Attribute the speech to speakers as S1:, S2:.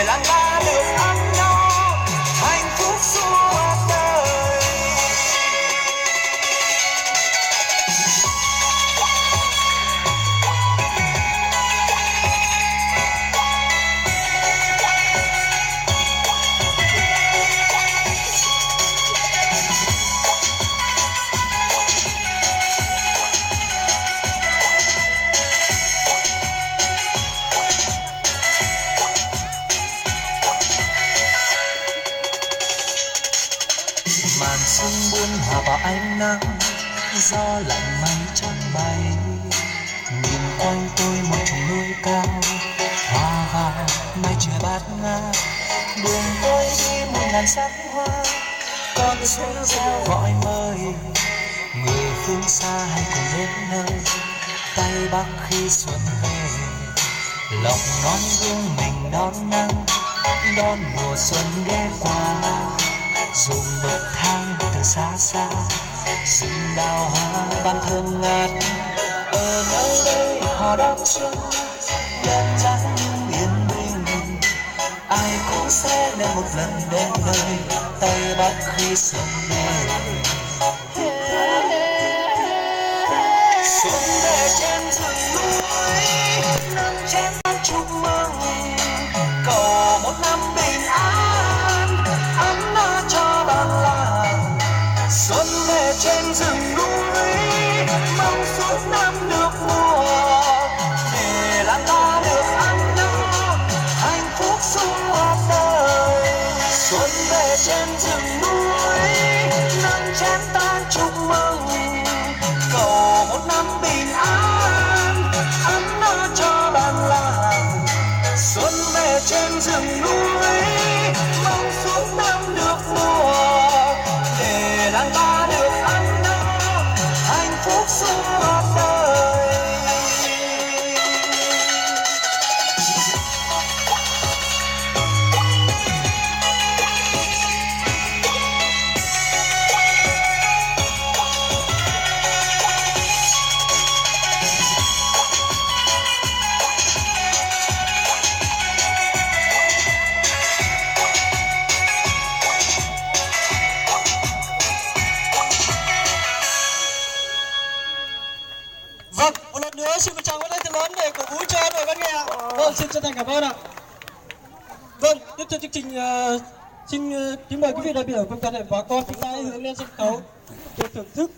S1: để làng ta được ăn nhau hạnh phúc suốt đời. Màn sương buông hòa vào ánh nắng, gió lạnh mây trắng bay. Nhìn quanh tôi một chùm núi cao, hoa vào mây trời bát ngát. Đường tôi đi một ngàn sắc hoa, con suối reo gọi mời. Người phương xa hãy cùng đến nơi, tay bắc khi xuân về. Lòng non gương mình đón nắng, đón mùa xuân ghé qua. Dùng bậc thang từ xa xa, rừng đào hoa ban thơm ngát. Ở nơi đây họ đón xuân, đêm trắng yên bình. Ai cũng sẽ đến một lần đến nơi, Tây Bắc khi xuân về. Xuân về trên rừng núi, nâng chén chúc mừng, cầu một năm bình an, ấm no cho bản làng. Xuân về trên rừng núi, mong suốt năm được mùa, để làng ta được ăn no hạnh phúc suốt đời. Xuân về trên rừng núi, nâng chén ta chúc mừng, cầu một năm bình an, ấm no cho bản làng. Xuân về trên rừng núi, mong suốt năm được mùa, để làng ta được ăn no hạnh phúc suốt đời.
S2: Vâng, một lần nữa xin một tràng vỗ tay thật lớn để cổ vũ cho đội văn nghệ ạ. Vâng, xin chân thành cảm ơn ạ. Vâng, tiếp theo chương trình xin kính mời quý vị đại biểu cùng toàn thể bà con chúng ta hãy hướng lên sân khấu để thưởng thức